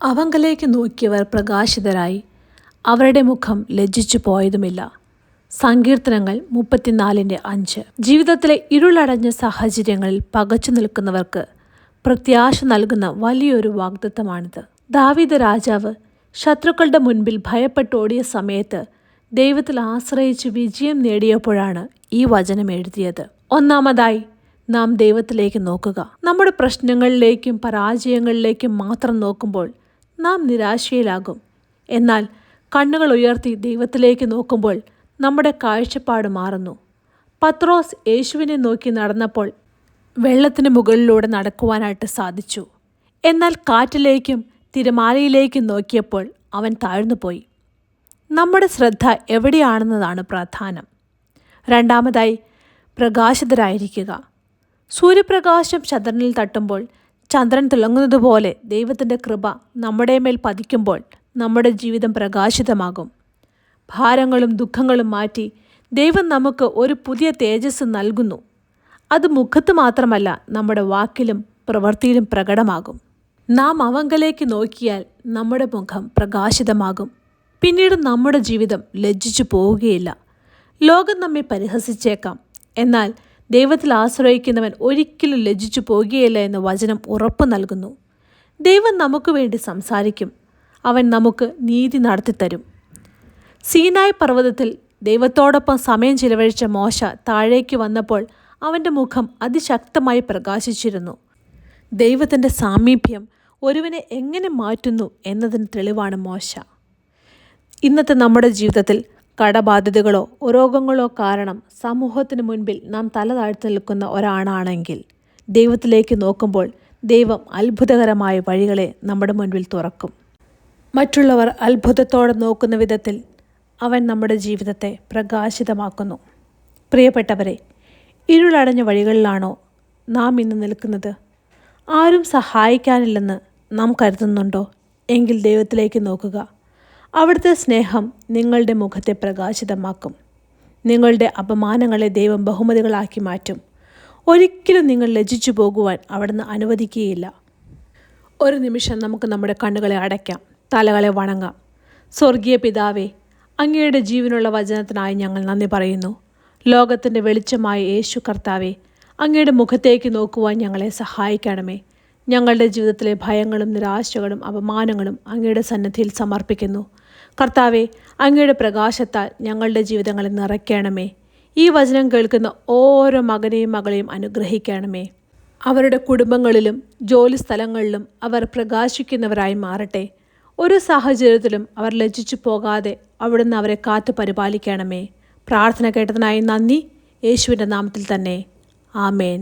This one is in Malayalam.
അവങ്കലേക്ക് നോക്കിയവർ പ്രകാശിതരായി, അവരുടെ മുഖം ലജ്ജിച്ചു പോയതുമില്ല. സങ്കീർത്തനങ്ങൾ 34:5. ജീവിതത്തിലെ ഇരുളടഞ്ഞ സാഹചര്യങ്ങളിൽ പകച്ചു നിൽക്കുന്നവർക്ക് പ്രത്യാശ നൽകുന്ന വലിയൊരു വാഗ്ദത്തമാണിത്. ദാവീദ് രാജാവ് ശത്രുക്കളുടെ മുൻപിൽ ഭയപ്പെട്ടോടിയ സമയത്ത് ദൈവത്തിൽ ആശ്രയിച്ച് വിജയം നേടിയപ്പോഴാണ് ഈ വചനം എഴുതിയത്. ഒന്നാമതായി, നാം ദൈവത്തിലേക്ക് നോക്കുക. നമ്മുടെ പ്രശ്നങ്ങളിലേക്കും പരാജയങ്ങളിലേക്കും മാത്രം നോക്കുമ്പോൾ നാം നിരാശയിലാകും. എന്നാൽ കണ്ണുകൾ ഉയർത്തി ദൈവത്തിലേക്ക് നോക്കുമ്പോൾ നമ്മുടെ കാഴ്ചപ്പാട് മാറുന്നു. പത്രോസ് യേശുവിനെ നോക്കി നടന്നപ്പോൾ വെള്ളത്തിന് മുകളിലൂടെ നടക്കുവാനായിട്ട് സാധിച്ചു. എന്നാൽ കാറ്റിലേക്കും തിരമാലയിലേക്കും നോക്കിയപ്പോൾ അവൻ താഴ്ന്നുപോയി. നമ്മുടെ ശ്രദ്ധ എവിടെയാണെന്നതാണ് പ്രധാനം. രണ്ടാമതായി, പ്രകാശിതരായിരിക്കുക. സൂര്യപ്രകാശം ചന്ദ്രനിൽ തട്ടുമ്പോൾ ചന്ദ്രൻ തിളങ്ങുന്നതുപോലെ ദൈവത്തിൻ്റെ കൃപ നമ്മുടെ മേൽ പതിക്കുമ്പോൾ നമ്മുടെ ജീവിതം പ്രകാശിതമാകും. ഭാരങ്ങളും ദുഃഖങ്ങളും മാറ്റി ദൈവം നമുക്ക് ഒരു പുതിയ തേജസ് നൽകുന്നു. അത് മുഖത്ത് മാത്രമല്ല, നമ്മുടെ വാക്കിലും പ്രവൃത്തിയിലും പ്രകടമാകും. നാം അവങ്കലേക്ക് നോക്കിയാൽ നമ്മുടെ മുഖം പ്രകാശിതമാകും. പിന്നീട് നമ്മുടെ ജീവിതം ലജ്ജിച്ചു പോവുകയില്ല. ലോകം നമ്മെ പരിഹസിച്ചേക്കാം, എന്നാൽ ദൈവത്തിൽ ആശ്രയിക്കുന്നവൻ ഒരിക്കലും ലജ്ജിച്ചു പോകുകയില്ല എന്ന് വചനം ഉറപ്പ് നൽകുന്നു. ദൈവം നമുക്ക് വേണ്ടി സംസാരിക്കും. അവൻ നമുക്ക് നീതി നടത്തിത്തരും. സീനായ് പർവ്വതത്തിൽ ദൈവത്തോടൊപ്പം സമയം ചിലവഴിച്ച മോശ താഴേക്ക് വന്നപ്പോൾ അവൻ്റെ മുഖം അതിശക്തമായി പ്രകാശിച്ചിരുന്നു. ദൈവത്തിൻ്റെ സാമീപ്യം ഒരുവനെ എങ്ങനെ മാറ്റുന്നു എന്നതിന് തെളിവാണ് മോശ. ഇന്നത്തെ നമ്മുടെ ജീവിതത്തിൽ കടബാധ്യതകളോ രോഗങ്ങളോ കാരണം സമൂഹത്തിന് മുൻപിൽ നാം തല താഴ്ത്തി നിൽക്കുന്ന ഒരാളാണെങ്കിൽ ദൈവത്തിലേക്ക് നോക്കുമ്പോൾ ദൈവം അത്ഭുതകരമായ വഴികളെ നമ്മുടെ മുൻപിൽ തുറക്കും. മറ്റുള്ളവർ അത്ഭുതത്തോടെ നോക്കുന്ന വിധത്തിൽ അവൻ നമ്മുടെ ജീവിതത്തെ പ്രകാശിതമാക്കുന്നു. പ്രിയപ്പെട്ടവരെ, ഇരുളടഞ്ഞ വഴികളിലാണോ നാം ഇന്ന് നിൽക്കുന്നത്? ആരും സഹായിക്കാനില്ലെന്ന് നാം കരുതുന്നുണ്ടോ? എങ്കിൽ ദൈവത്തിലേക്ക് നോക്കുക. അവിടുത്തെ സ്നേഹം നിങ്ങളുടെ മുഖത്തെ പ്രകാശിതമാക്കും. നിങ്ങളുടെ അപമാനങ്ങളെ ദൈവം ബഹുമതികളാക്കി മാറ്റും. ഒരിക്കലും നിങ്ങൾ ലജ്ജിച്ചു പോകുവാൻ അവിടുന്ന് അനുവദിക്കുകയില്ല. ഒരു നിമിഷം നമുക്ക് നമ്മുടെ കണ്ണുകളെ അടയ്ക്കാം, തലകളെ വണങ്ങാം. സ്വർഗീയ പിതാവേ, അങ്ങയുടെ ജീവനുള്ള വചനത്തിനായി ഞങ്ങൾ നന്ദി പറയുന്നു. ലോകത്തിൻ്റെ വെളിച്ചമായ യേശു കർത്താവേ, അങ്ങയുടെ മുഖത്തേക്ക് നോക്കുവാൻ ഞങ്ങളെ സഹായിക്കണമേ. ഞങ്ങളുടെ ജീവിതത്തിലെ ഭയങ്ങളും നിരാശകളും അപമാനങ്ങളും അങ്ങയുടെ സന്നിധിയിൽ സമർപ്പിക്കുന്നു. കർത്താവെ, അങ്ങയുടെ പ്രകാശത്താൽ ഞങ്ങളുടെ ജീവിതങ്ങളെ നിറയ്ക്കണമേ. ഈ വചനം കേൾക്കുന്ന ഓരോ മകനെയും മകളെയും അനുഗ്രഹിക്കണമേ. അവരുടെ കുടുംബങ്ങളിലും ജോലി സ്ഥലങ്ങളിലും അവർ പ്രകാശിക്കുന്നവരായി മാറട്ടെ. ഒരു സാഹചര്യത്തിലും അവർ ലജ്ജിച്ചു പോകാതെ അവിടുന്ന് അവരെ കാത്തു പരിപാലിക്കണമേ. പ്രാർത്ഥന കേട്ടതിനായി നന്ദി. യേശുവിൻ്റെ നാമത്തിൽ തന്നെ. ആമേൻ.